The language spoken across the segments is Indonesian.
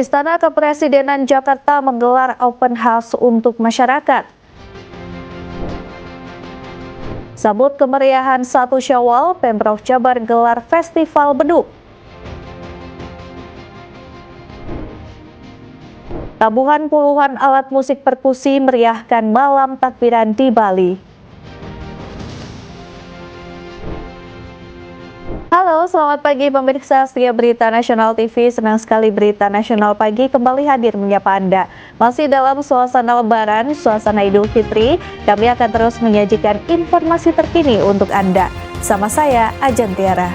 Istana Kepresidenan Jakarta menggelar open house untuk masyarakat. Sambut kemeriahan 1 Syawal, Pemprov Jabar gelar Festival Beduk. Tabuhan puluhan alat musik perkusi meriahkan malam takbiran di Bali. Halo, selamat pagi pemirsa setia Berita Nasional TV. Senang sekali Berita Nasional Pagi kembali hadir menyapa Anda. Masih dalam suasana Lebaran, suasana Idul Fitri, kami akan terus menyajikan informasi terkini untuk Anda. Sama saya, Ajan Tiara.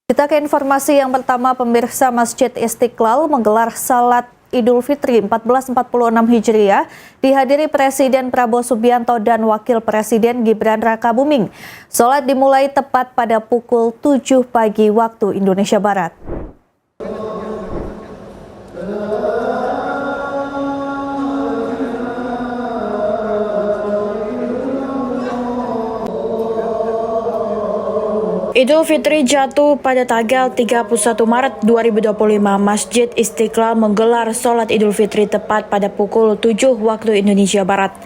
Kita ke informasi yang pertama, pemirsa. Masjid Istiqlal menggelar salat Idul Fitri 1446 Hijriah dihadiri Presiden Prabowo Subianto dan Wakil Presiden Gibran Rakabuming. Salat dimulai tepat pada pukul 7 pagi waktu Indonesia Barat. Idul Fitri jatuh pada tanggal 31 Maret 2025. Masjid Istiqlal menggelar sholat Idul Fitri tepat pada pukul 7 waktu Indonesia Barat.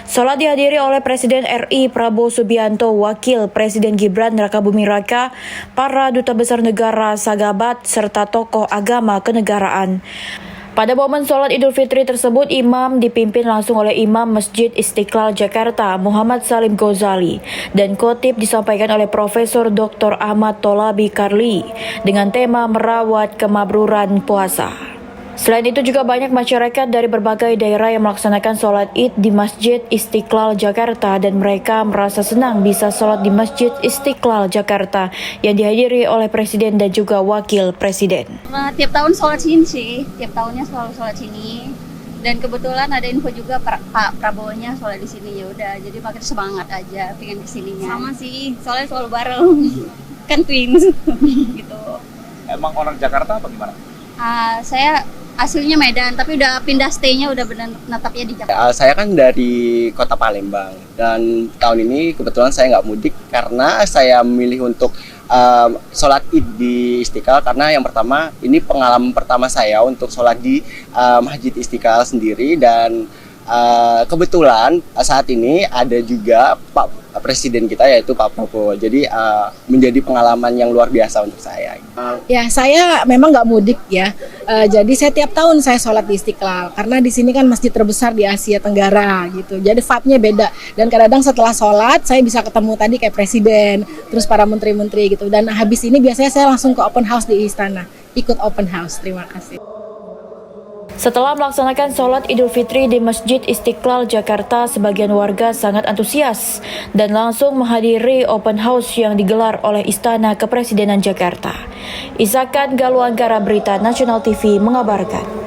Sholat dihadiri oleh Presiden RI Prabowo Subianto, Wakil Presiden Gibran Rakabuming Raka, para duta besar negara sahabat, serta tokoh agama kenegaraan. Pada momen sholat Idul Fitri tersebut, imam dipimpin langsung oleh Imam Masjid Istiqlal Jakarta, Muhammad Salim Ghazali, dan khotib disampaikan oleh Profesor Dr. Ahmad Tholabi Karli dengan tema merawat kemabruran puasa. Selain itu juga banyak masyarakat dari berbagai daerah yang melaksanakan sholat Id di Masjid Istiqlal Jakarta dan mereka merasa senang bisa sholat di Masjid Istiqlal Jakarta yang dihadiri oleh Presiden dan juga Wakil Presiden. Tiap tahun sholat sini sih, tiap tahunnya selalu sholat sini. Dan kebetulan ada info juga Pak Prabowo-nya sholat di sini, ya udah jadi makin semangat aja pengen kesininya. Sama sih, soalnya selalu bareng, kan twins gitu. Emang orang Jakarta apa gimana? Saya aslinya Medan, tapi udah pindah stay-nya udah benar netapnya di Jakarta. Saya kan dari kota Palembang dan tahun ini kebetulan saya nggak mudik karena saya memilih untuk sholat Id di Istiqlal karena yang pertama ini pengalaman pertama saya untuk sholat di Masjid Istiqlal sendiri dan kebetulan saat ini ada juga Pak Presiden kita yaitu Pak Prabowo, jadi menjadi pengalaman yang luar biasa untuk saya. Ya, saya memang nggak mudik ya, jadi saya tiap tahun saya sholat di Istiqlal karena di sini kan masjid terbesar di Asia Tenggara gitu, jadi vibe-nya beda dan kadang-kadang setelah sholat saya bisa ketemu tadi kayak Presiden, terus para menteri-menteri gitu, dan habis ini biasanya saya langsung ke open house di Istana, ikut open house. Terima kasih. Setelah melaksanakan sholat Idul Fitri di Masjid Istiqlal Jakarta, sebagian warga sangat antusias dan langsung menghadiri open house yang digelar oleh Istana Kepresidenan Jakarta. Isakan Galuanggara, Berita Nasional TV mengabarkan.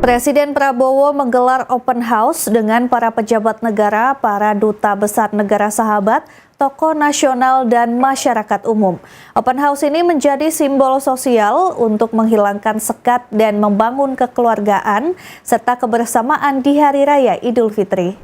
Presiden Prabowo menggelar open house dengan para pejabat negara, para duta besar negara sahabat, tokoh nasional, dan masyarakat umum. Open house ini menjadi simbol sosial untuk menghilangkan sekat dan membangun kekeluargaan serta kebersamaan di Hari Raya Idul Fitri.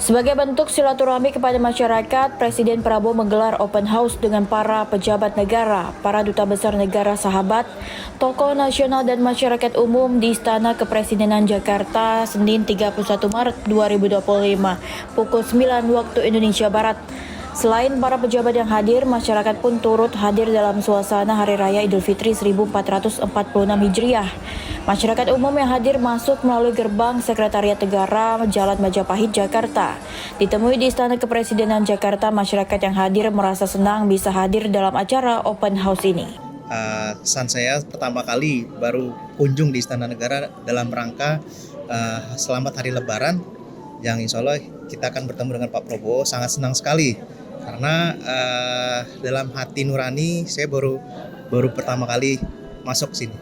Sebagai bentuk silaturahmi kepada masyarakat, Presiden Prabowo menggelar open house dengan para pejabat negara, para duta besar negara sahabat, tokoh nasional dan masyarakat umum di Istana Kepresidenan Jakarta, Senin 31 Maret 2025, pukul 9 waktu Indonesia Barat. Selain para pejabat yang hadir, masyarakat pun turut hadir dalam suasana Hari Raya Idul Fitri 1446 Hijriah. Masyarakat umum yang hadir masuk melalui gerbang Sekretariat Negara, Jalan Majapahit, Jakarta. Ditemui di Istana Kepresidenan Jakarta, masyarakat yang hadir merasa senang bisa hadir dalam acara open house ini. Kesan saya pertama kali baru kunjung di Istana Negara dalam rangka Selamat Hari Lebaran, yang insya Allah kita akan bertemu dengan Pak Prabowo. Sangat senang sekali karena dalam hati nurani saya baru pertama kali masuk sini.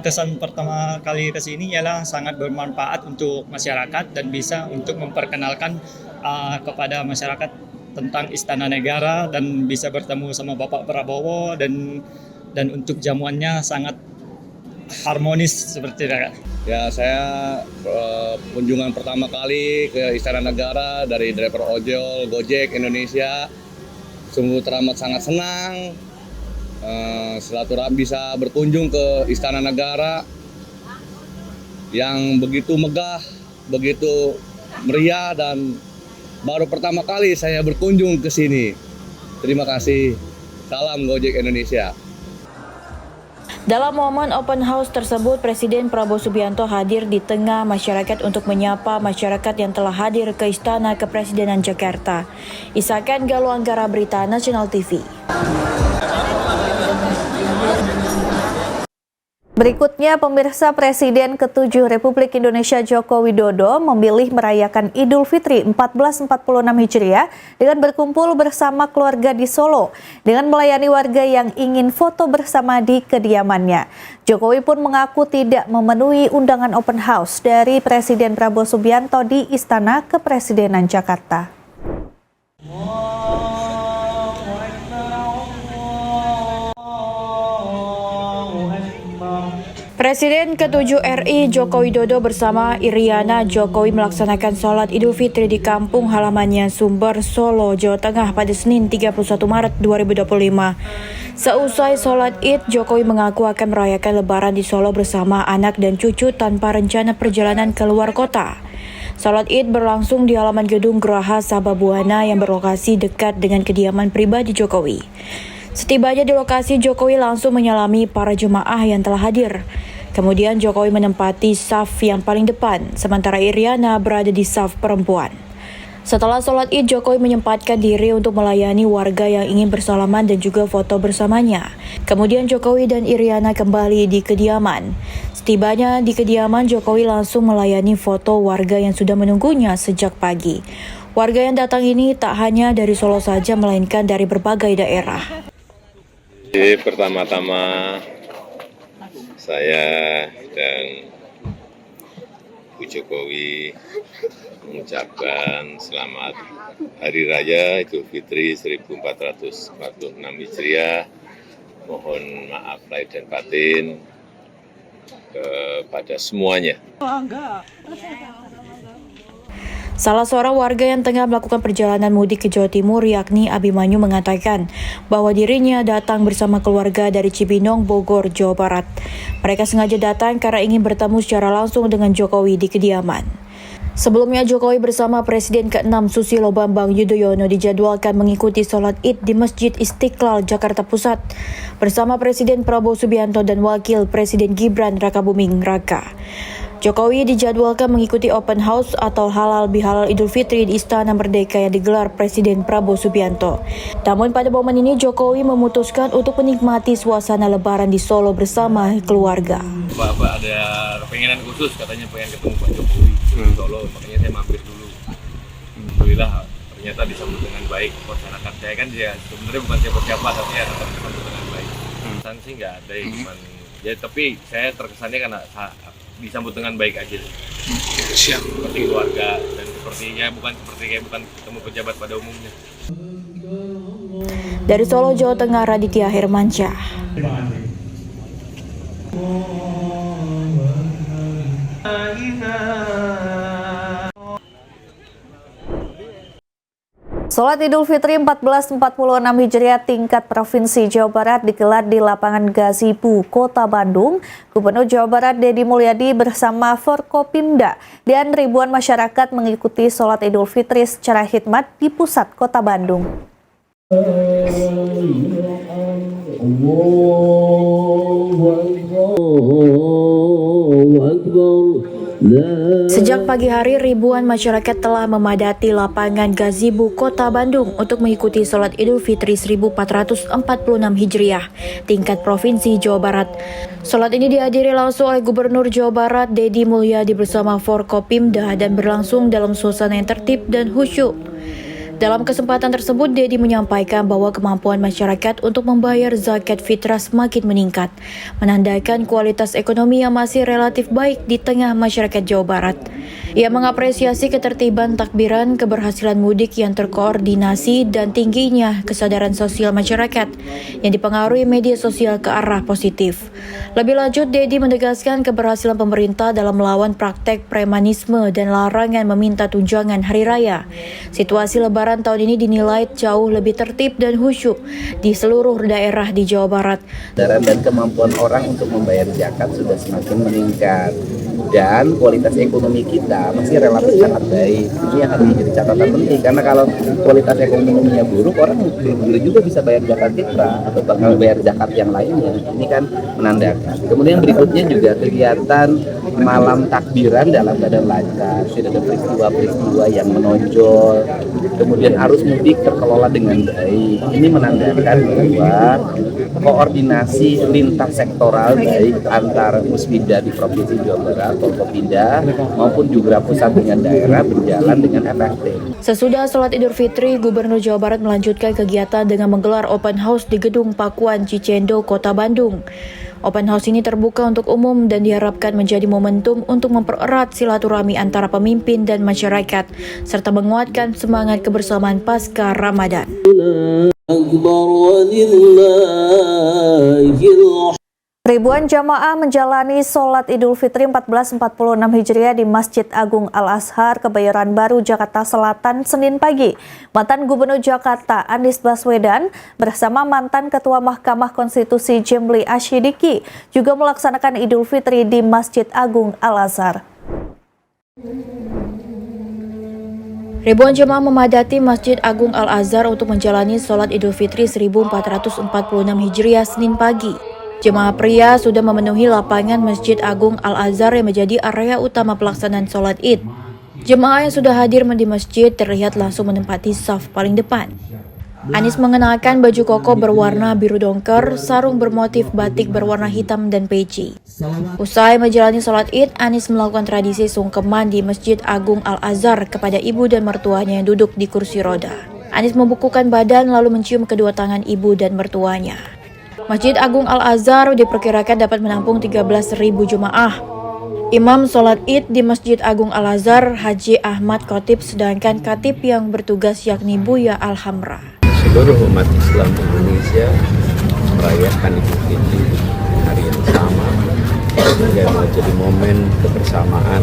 Kesan pertama kali ke sini ialah sangat bermanfaat untuk masyarakat dan bisa untuk memperkenalkan kepada masyarakat tentang Istana Negara dan bisa bertemu sama Bapak Prabowo dan untuk jamuannya sangat harmonis seperti itu. Ya, saya kunjungan pertama kali ke Istana Negara dari driver ojol Gojek Indonesia. Sungguh teramat sangat senang silaturahmi bisa berkunjung ke Istana Negara yang begitu megah, begitu meriah, dan baru pertama kali saya berkunjung ke sini. Terima kasih. Salam Gojek Indonesia. Dalam momen open house tersebut, Presiden Prabowo Subianto hadir di tengah masyarakat untuk menyapa masyarakat yang telah hadir ke Istana Kepresidenan Jakarta. Isakan Galuh Anggara, Berita Nasional TV. Berikutnya, pemirsa, Presiden ke-7 Republik Indonesia Joko Widodo memilih merayakan Idul Fitri 1446 Hijriah dengan berkumpul bersama keluarga di Solo dengan melayani warga yang ingin foto bersama di kediamannya. Jokowi pun mengaku tidak memenuhi undangan open house dari Presiden Prabowo Subianto di Istana Kepresidenan Jakarta. Presiden ke-7 RI Joko Widodo bersama Iriana Jokowi melaksanakan sholat Idul Fitri di kampung halamannya Sumber, Solo, Jawa Tengah pada Senin 31 Maret 2025. Seusai sholat Id, Jokowi mengaku akan merayakan Lebaran di Solo bersama anak dan cucu tanpa rencana perjalanan keluar kota. Sholat Id berlangsung di halaman gedung Geraha Sababwana yang berlokasi dekat dengan kediaman pribadi Jokowi. Setibanya di lokasi, Jokowi langsung menyalami para jemaah yang telah hadir. Kemudian Jokowi menempati saf yang paling depan, sementara Iriana berada di saf perempuan. Setelah sholat Id, Jokowi menyempatkan diri untuk melayani warga yang ingin bersalaman dan juga foto bersamanya. Kemudian Jokowi dan Iriana kembali di kediaman. Setibanya di kediaman, Jokowi langsung melayani foto warga yang sudah menunggunya sejak pagi. Warga yang datang ini tak hanya dari Solo saja, melainkan dari berbagai daerah. Pertama-tama saya dan Bu Jokowi mengucapkan selamat Hari Raya Idul Fitri 1446 Hijriah. Mohon maaf lahir dan batin kepada semuanya. Salah seorang warga yang tengah melakukan perjalanan mudik ke Jawa Timur, yakni Abimanyu, mengatakan bahwa dirinya datang bersama keluarga dari Cibinong, Bogor, Jawa Barat. Mereka sengaja datang karena ingin bertemu secara langsung dengan Jokowi di kediaman. Sebelumnya, Jokowi bersama Presiden ke-6 Susilo Bambang Yudhoyono dijadwalkan mengikuti sholat Id di Masjid Istiqlal, Jakarta Pusat, bersama Presiden Prabowo Subianto dan Wakil Presiden Gibran Rakabuming Raka. Jokowi dijadwalkan mengikuti open house atau halal bihalal Idul Fitri di Istana Merdeka yang digelar Presiden Prabowo Subianto. Namun pada momen ini Jokowi memutuskan untuk menikmati suasana Lebaran di Solo bersama keluarga. Bapak ada keinginan khusus, katanya pengen ketemu Pak Jokowi di Solo, makanya saya mampir dulu. Alhamdulillah ternyata disambut dengan baik masyarakat. Saya kan ya sebenarnya bukan siapa-siapa, tapi ya tetap disambut dengan baik. Kesan sih nggak ada ya, cuman ya, tapi saya terkesannya karena disambut dengan baik aja. Siap. Seperti keluarga dan sepertinya bukan ketemu pejabat pada umumnya. Dari Solo, Jawa Tengah, Raditya Hermansyah. Sholat Idul Fitri 1446 Hijriah tingkat Provinsi Jawa Barat digelar di lapangan Gazebo, Kota Bandung. Gubernur Jawa Barat Deddy Mulyadi bersama Forkopimda dan ribuan masyarakat mengikuti sholat Idul Fitri secara khidmat di pusat Kota Bandung. Sejak pagi hari, ribuan masyarakat telah memadati lapangan Gazebo Kota Bandung untuk mengikuti sholat Idul Fitri 1446 Hijriah tingkat Provinsi Jawa Barat. Sholat ini dihadiri langsung oleh Gubernur Jawa Barat Deddy Mulyadi bersama Forkopimda dan berlangsung dalam suasana yang tertib dan khusyuk. Dalam kesempatan tersebut, Deddy menyampaikan bahwa kemampuan masyarakat untuk membayar zakat fitrah semakin meningkat, menandakan kualitas ekonomi yang masih relatif baik di tengah masyarakat Jawa Barat. Ia mengapresiasi ketertiban takbiran, keberhasilan mudik yang terkoordinasi, dan tingginya kesadaran sosial masyarakat yang dipengaruhi media sosial ke arah positif. Lebih lanjut, Dedi menegaskan keberhasilan pemerintah dalam melawan praktek premanisme dan larangan meminta tunjangan hari raya. Situasi Lebaran tahun ini dinilai jauh lebih tertib dan khusyuk di seluruh daerah di Jawa Barat. Dan kemampuan orang untuk membayar zakat sudah semakin meningkat. Dan kualitas ekonomi kita masih relatif sangat baik. Ini yang harus menjadi catatan penting, karena kalau kualitas ekonominya buruk, orang belum juga bisa bayar zakat fitrah atau bakal bayar zakat yang lainnya. Ini kan menandakan. Kemudian berikutnya juga kegiatan malam takbiran dalam keadaan lancar, tidak ada peristiwa-peristiwa yang menonjol. Kemudian arus mudik terkelola dengan baik. Ini menandakan bahwa koordinasi lintas sektoral baik antar Musbida di Provinsi Jawa Barat, Forkopimda maupun juga pusat dengan daerah berjalan dengan efektif. Sesudah sholat Idul Fitri, Gubernur Jawa Barat melanjutkan kegiatan dengan menggelar open house di Gedung Pakuan Cicendo, Kota Bandung. Open house ini terbuka untuk umum dan diharapkan menjadi momentum untuk mempererat silaturahmi antara pemimpin dan masyarakat, serta menguatkan semangat kebersamaan pasca Ramadan. Ribuan jamaah menjalani sholat Idul Fitri 1446 Hijriah di Masjid Agung Al-Azhar, Kebayoran Baru, Jakarta Selatan, Senin pagi. Mantan Gubernur Jakarta Anies Baswedan bersama mantan Ketua Mahkamah Konstitusi Jemli Asyidiki juga melaksanakan Idul Fitri di Masjid Agung Al-Azhar. Ribuan jemaah memadati Masjid Agung Al-Azhar untuk menjalani sholat Idul Fitri 1446 Hijriah Senin pagi. Jemaah pria sudah memenuhi lapangan Masjid Agung Al-Azhar yang menjadi area utama pelaksanaan sholat Id. Jemaah yang sudah hadir di masjid terlihat langsung menempati saf paling depan. Anies mengenakan baju koko berwarna biru dongker, sarung bermotif batik berwarna hitam dan peci. Usai menjalani sholat Id, Anies melakukan tradisi sungkeman di Masjid Agung Al-Azhar kepada ibu dan mertuanya yang duduk di kursi roda. Anies membukukan badan lalu mencium kedua tangan ibu dan mertuanya. Masjid Agung Al-Azhar diperkirakan dapat menampung 13.000 jemaah. Imam sholat Id di Masjid Agung Al-Azhar, Haji Ahmad Khotib, sedangkan khatib yang bertugas yakni Buya Al-Hamra. Seluruh umat Islam Indonesia merayakan Idul Fitri hari yang sama, sehingga menjadi momen kebersamaan,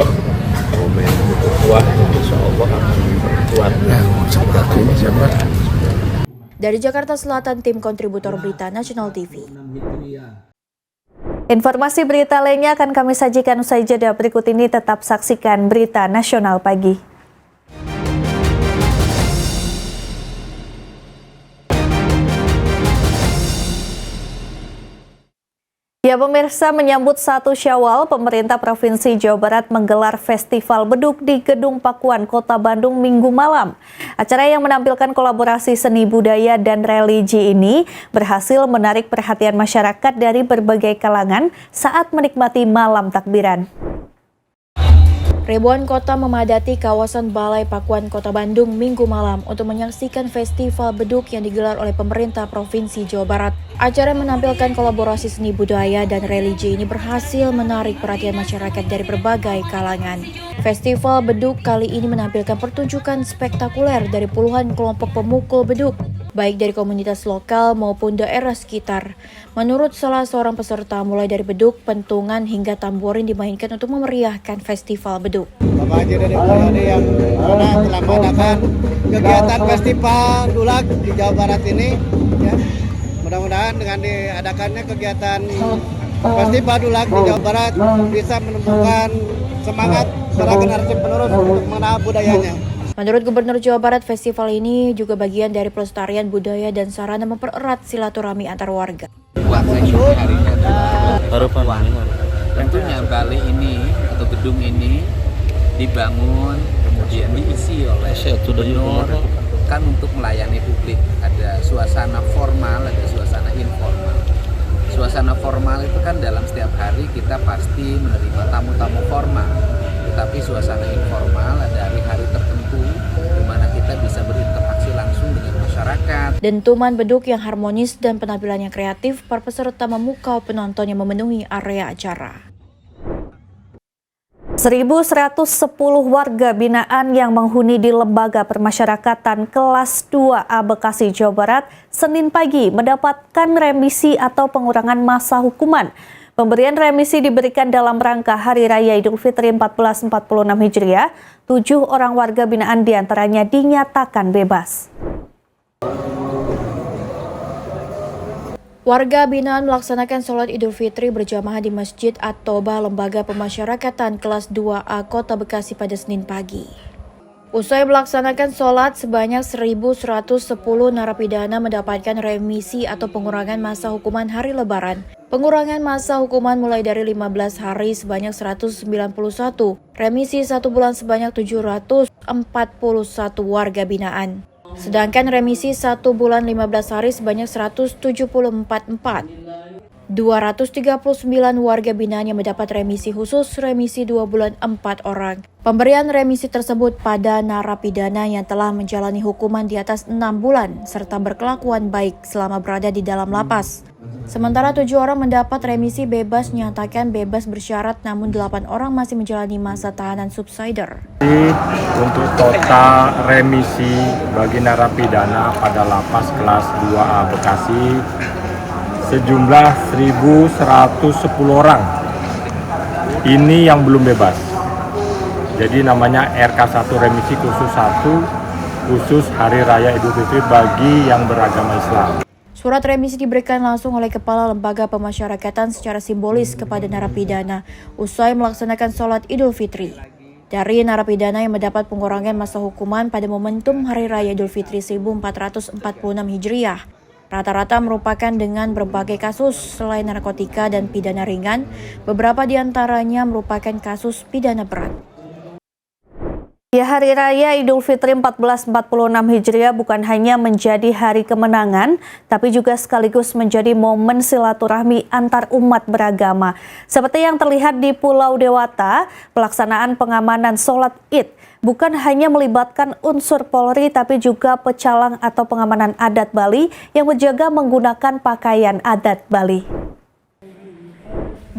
momen ukhuwah yang insya Allah akan memperkuat persaudaraan. Dari Jakarta Selatan, tim kontributor Berita Nasional TV. Informasi berita lainnya akan kami sajikan usai jeda berikut ini. Tetap saksikan Berita Nasional Pagi. Ya pemirsa, menyambut 1 Syawal, pemerintah Provinsi Jawa Barat menggelar Festival Beduk di Gedung Pakuan, Kota Bandung Minggu malam. Acara yang menampilkan kolaborasi seni budaya dan religi ini berhasil menarik perhatian masyarakat dari berbagai kalangan saat menikmati malam takbiran. Ribuan kota memadati kawasan Balai Pakuan Kota Bandung Minggu malam untuk menyaksikan Festival Beduk yang digelar oleh pemerintah Provinsi Jawa Barat. Acara menampilkan kolaborasi seni budaya dan religi ini berhasil menarik perhatian masyarakat dari berbagai kalangan. Festival Beduk kali ini menampilkan pertunjukan spektakuler dari puluhan kelompok pemukul beduk, baik dari komunitas lokal maupun daerah sekitar. Menurut salah seorang peserta, mulai dari beduk, pentungan hingga tamborin dimainkan untuk memeriahkan Festival Beduk. Bapak Haji dari Purwadi yang telah mengadakan kegiatan Festival Dulak di Jawa Barat ini, ya. Mudah-mudahan dengan diadakannya kegiatan Festival Dulak di Jawa Barat bisa menumbuhkan semangat para generasi penerus untuk mengenal budayanya. Menurut Gubernur Jawa Barat, festival ini juga bagian dari pelestarian budaya dan sarana mempererat silaturahmi antar warga. Tentunya balai ini atau gedung ini dibangun kemudian diisi oleh gubernur kan untuk melayani publik. Ada suasana formal, ada suasana informal. Suasana formal itu kan dalam setiap hari kita pasti menerima tamu-tamu formal. Tetapi suasana informal ada hari-hari tertentu di mana kita bisa berinteraksi langsung dengan masyarakat. Dentuman beduk yang harmonis dan penampilannya kreatif, para peserta memukau penonton yang memenuhi area acara. 1.110 warga binaan yang menghuni di Lembaga Permasyarakatan kelas 2A Bekasi, Jawa Barat, Senin pagi mendapatkan remisi atau pengurangan masa hukuman. Pemberian remisi diberikan dalam rangka Hari Raya Idul Fitri 1446 Hijriah. 7 orang warga binaan diantaranya dinyatakan bebas. Warga binaan melaksanakan sholat Idul Fitri berjamaah di Masjid At-Toba Lembaga Pemasyarakatan kelas 2A Kota Bekasi pada Senin pagi. Usai melaksanakan sholat, sebanyak 1.110 narapidana mendapatkan remisi atau pengurangan masa hukuman hari Lebaran. Pengurangan masa hukuman mulai dari 15 hari sebanyak 191, remisi 1 bulan sebanyak 741 warga binaan. Sedangkan remisi 1 bulan 15 hari sebanyak 239 warga binaan yang mendapat remisi khusus, remisi 2 bulan 4 orang. Pemberian remisi tersebut pada narapidana yang telah menjalani hukuman di atas 6 bulan serta berkelakuan baik selama berada di dalam lapas. Sementara 7 orang mendapat remisi bebas nyatakan bebas bersyarat, namun 8 orang masih menjalani masa tahanan subsider. Untuk total remisi bagi narapidana pada lapas kelas 2A Bekasi sejumlah 1.110 orang. Ini yang belum bebas. Jadi namanya RK1 remisi khusus 1 khusus Hari Raya Idul Fitri bagi yang beragama Islam. Surat remisi diberikan langsung oleh Kepala Lembaga Pemasyarakatan secara simbolis kepada narapidana usai melaksanakan sholat Idul Fitri. Dari narapidana yang mendapat pengurangan masa hukuman pada momentum Hari Raya Idul Fitri 1446 Hijriah, rata-rata merupakan dengan berbagai kasus selain narkotika dan pidana ringan, beberapa di antaranya merupakan kasus pidana berat. Ya, Hari Raya Idul Fitri 1446 Hijriah bukan hanya menjadi hari kemenangan, tapi juga sekaligus menjadi momen silaturahmi antar umat beragama. Seperti yang terlihat di Pulau Dewata, pelaksanaan pengamanan sholat Id bukan hanya melibatkan unsur Polri, tapi juga pecalang atau pengamanan adat Bali yang menjaga menggunakan pakaian adat Bali.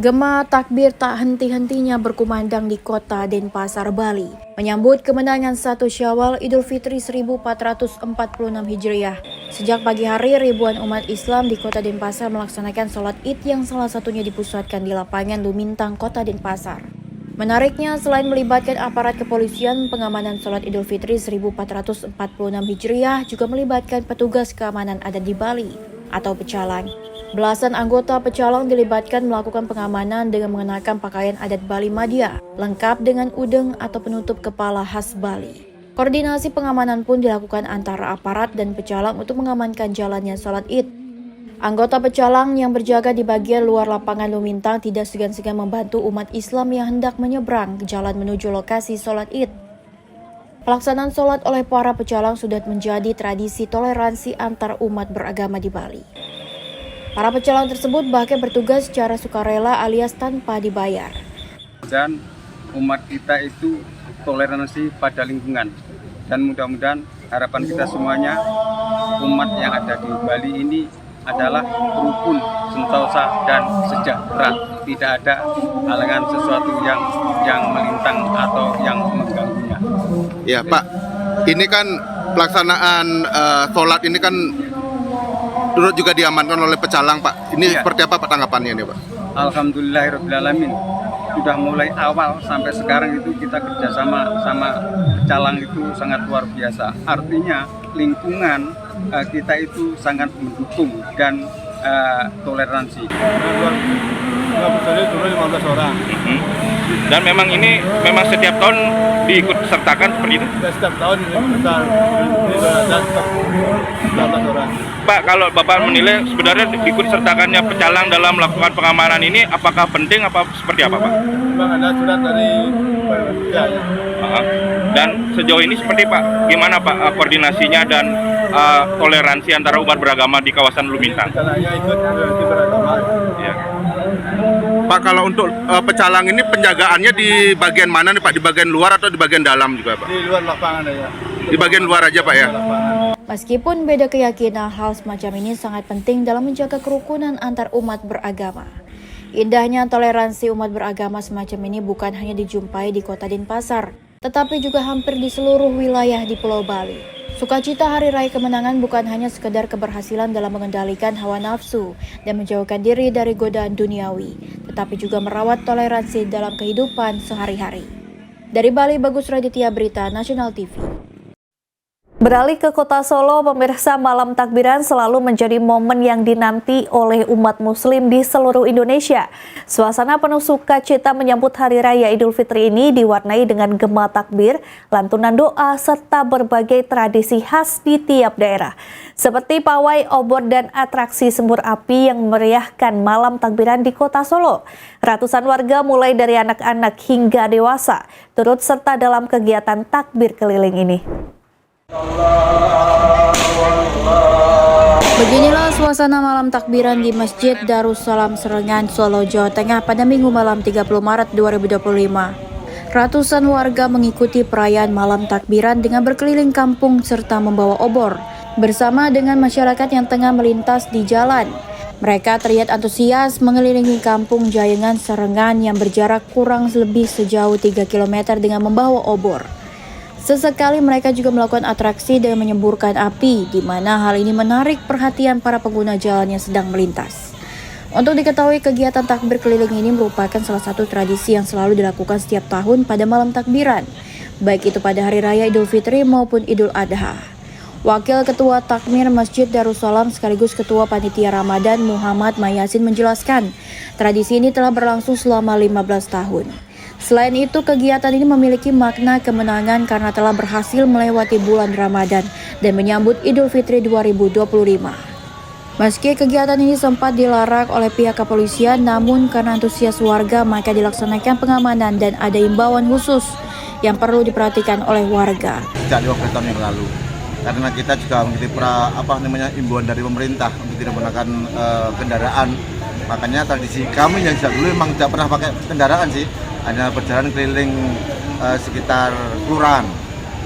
Gema takbir tak henti-hentinya berkumandang di kota Denpasar, Bali, menyambut kemenangan 1 Syawal Idul Fitri 1446 Hijriah. Sejak pagi hari, ribuan umat Islam di kota Denpasar melaksanakan sholat Id yang salah satunya dipusatkan di lapangan Lumintang, kota Denpasar. Menariknya, selain melibatkan aparat kepolisian, pengamanan sholat Idul Fitri 1446 Hijriah juga melibatkan petugas keamanan adat di Bali atau pecalang. Belasan anggota pecalang dilibatkan melakukan pengamanan dengan mengenakan pakaian adat Bali Madya, lengkap dengan udeng atau penutup kepala khas Bali. Koordinasi pengamanan pun dilakukan antara aparat dan pecalang untuk mengamankan jalannya sholat Id. Anggota pecalang yang berjaga di bagian luar lapangan Lumintang tidak segan-segan membantu umat Islam yang hendak menyeberang ke jalan menuju lokasi sholat Id. Pelaksanaan sholat oleh para pecalang sudah menjadi tradisi toleransi antar umat beragama di Bali. Para pecalang tersebut bahkan bertugas secara sukarela alias tanpa dibayar. Dan umat kita itu toleransi pada lingkungan. Dan mudah-mudahan harapan kita semuanya, umat yang ada di Bali ini adalah rukun, sentosa, dan sejahtera. Tidak ada halangan sesuatu yang melintang atau yang mengganggunya. Ya Pak, ini kan pelaksanaan sholat ini kan turut juga diamankan oleh pecalang Pak. Ini seperti apa Pak tanggapannya nih Pak? Alhamdulillahirrahmanirrahim. Sudah mulai awal sampai sekarang itu kita kerjasama sama pecalang itu sangat luar biasa. Artinya lingkungan kita itu sangat mendukung dan toleransi. Turun 15 orang. Dan memang ini setiap tahun diikut sertakan seperti itu? Setiap tahun ini ada 15 orang. Pak, kalau Bapak menilai sebenarnya ikut sertakannya pecalang dalam melakukan pengamanan ini apakah penting apa seperti apa Pak? Memang ada surat dari ya. Dan sejauh ini seperti Pak, gimana Pak koordinasinya dan toleransi antara umat beragama di kawasan Lumintang? Pecalangnya ikut toleransi beragama. Ya. Pak, kalau untuk pecalang ini penjagaannya di bagian mana nih Pak? Di bagian luar atau di bagian dalam juga Pak? Di luar lapangan aja. Di bagian luar aja Pak ya? Meskipun beda keyakinan, hal semacam ini sangat penting dalam menjaga kerukunan antar umat beragama. Indahnya toleransi umat beragama semacam ini bukan hanya dijumpai di kota Denpasar, tetapi juga hampir di seluruh wilayah di Pulau Bali. Sukacita Hari Raya Kemenangan bukan hanya sekedar keberhasilan dalam mengendalikan hawa nafsu dan menjauhkan diri dari godaan duniawi, tetapi juga merawat toleransi dalam kehidupan sehari-hari. Dari Bali, Bagus Raditya, Berita Nasional TV. Beralih ke kota Solo, pemirsa, malam takbiran selalu menjadi momen yang dinanti oleh umat muslim di seluruh Indonesia. Suasana penuh sukacita menyambut Hari Raya Idul Fitri ini diwarnai dengan gema takbir, lantunan doa, serta berbagai tradisi khas di tiap daerah. Seperti pawai obor dan atraksi sembur api yang memeriahkan malam takbiran di kota Solo. Ratusan warga mulai dari anak-anak hingga dewasa turut serta dalam kegiatan takbir keliling ini. Beginilah suasana malam takbiran di Masjid Darussalam Serengan, Solo, Jawa Tengah pada Minggu malam 30 Maret 2025. Ratusan warga mengikuti perayaan malam takbiran dengan berkeliling kampung serta membawa obor bersama dengan masyarakat yang tengah melintas di jalan. Mereka terlihat antusias mengelilingi kampung Jayengan Serengan yang berjarak kurang lebih sejauh 3 km dengan membawa obor. Sesekali mereka juga melakukan atraksi dengan menyemburkan api, di mana hal ini menarik perhatian para pengguna jalan yang sedang melintas. Untuk diketahui, kegiatan takbir keliling ini merupakan salah satu tradisi yang selalu dilakukan setiap tahun pada malam takbiran, baik itu pada Hari Raya Idul Fitri maupun Idul Adha. Wakil Ketua Takmir Masjid Darussalam sekaligus Ketua Panitia Ramadan Muhammad Mayasin menjelaskan, tradisi ini telah berlangsung selama 15 tahun. Selain itu, kegiatan ini memiliki makna kemenangan karena telah berhasil melewati bulan Ramadan dan menyambut Idul Fitri 2025. Meski kegiatan ini sempat dilarang oleh pihak kepolisian, namun karena antusias warga maka dilaksanakan pengamanan dan ada imbauan khusus yang perlu diperhatikan oleh warga. Sejak 15 tahun yang lalu, karena kita juga mengikuti imbauan dari pemerintah untuk tidak menggunakan kendaraan. Makanya tradisi kami yang sejak dulu memang tidak pernah pakai kendaraan sih, hanya berjalan keliling sekitar kelurahan,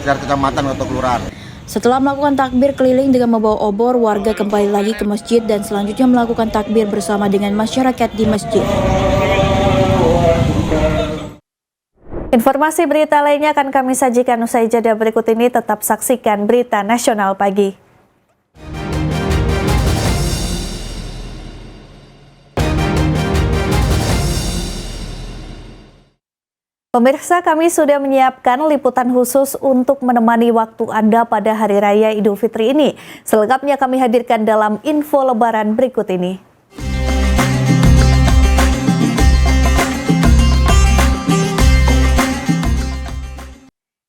sekitar kecamatan atau kelurahan. Setelah melakukan takbir keliling dengan membawa obor, warga kembali lagi ke masjid dan selanjutnya melakukan takbir bersama dengan masyarakat di masjid. Informasi berita lainnya akan kami sajikan usai jeda berikut ini. Tetap saksikan Berita Nasional Pagi. Pemirsa, kami sudah menyiapkan liputan khusus untuk menemani waktu Anda pada Hari Raya Idul Fitri ini. Selengkapnya kami hadirkan dalam info Lebaran berikut ini.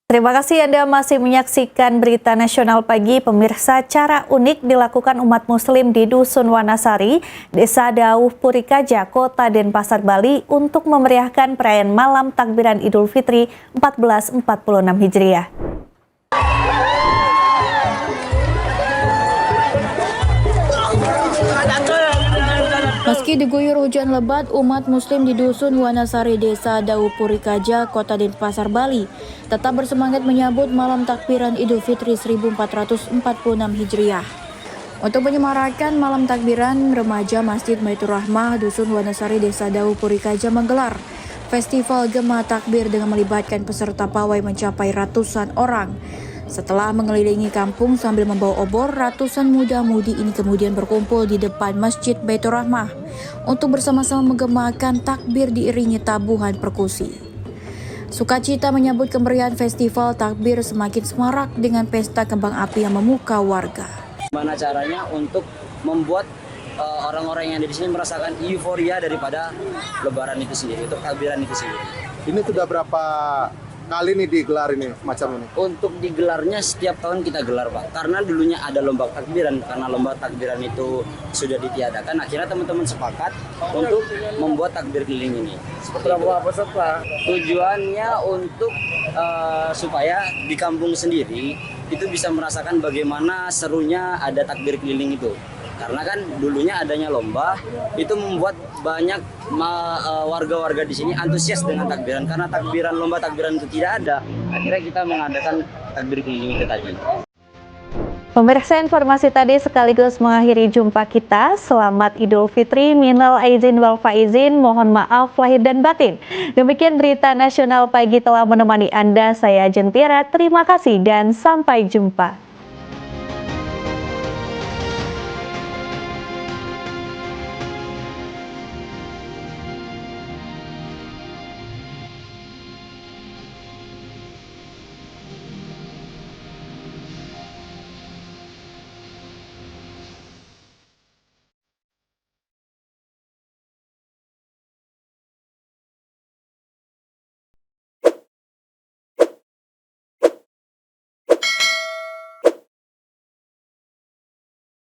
Terima kasih Anda masih menyaksikan Berita Nasional Pagi. Pemirsa, cara unik dilakukan umat muslim di Dusun Wanasari, Desa Dauh Purikaja, Kota Denpasar, Bali untuk memeriahkan perayaan malam takbiran Idul Fitri 1446 Hijriah. Meski diguyur hujan lebat, umat muslim di Dusun Wanasari, Desa Dauh Purikaja, Kota Denpasar, Bali tetap bersemangat menyambut malam takbiran Idul Fitri 1446 Hijriah. Untuk menyemarakan malam takbiran, remaja Masjid Baitur Rahmah Dusun Wanasari, Desa Dauh Purikaja menggelar festival gema takbir dengan melibatkan peserta pawai mencapai ratusan orang. Setelah mengelilingi kampung sambil membawa obor, ratusan muda-mudi ini kemudian berkumpul di depan Masjid Baitur Rahmah untuk bersama-sama menggemakan takbir diiringi tabuhan perkusi. Sukacita menyambut kemeriahan festival takbir semakin semarak dengan pesta kembang api yang memukau warga. Gimana caranya untuk membuat orang-orang yang ada di sini merasakan euforia daripada Lebaran itu sendiri, untuk takbiran itu sendiri. Ini sudah berapa kali nih digelar ini macam ini? Untuk digelarnya setiap tahun kita gelar, Pak. Karena dulunya ada lomba takbiran, karena lomba takbiran itu sudah ditiadakan, akhirnya teman-teman sepakat untuk membuat takbir keliling ini. Berapa peserta? Tujuannya untuk supaya di kampung sendiri itu bisa merasakan bagaimana serunya ada takbir keliling itu. Karena kan dulunya adanya lomba, itu membuat banyak warga-warga di sini antusias dengan takbiran. Karena lomba takbiran itu tidak ada, akhirnya kita mengadakan takbir keliling itu tadi. Pemirsa, informasi tadi sekaligus mengakhiri jumpa kita. Selamat Idul Fitri, minal aizin wal faizin, mohon maaf lahir dan batin. Demikian berita nasional pagi telah menemani Anda, saya Jentira. Terima kasih dan sampai jumpa.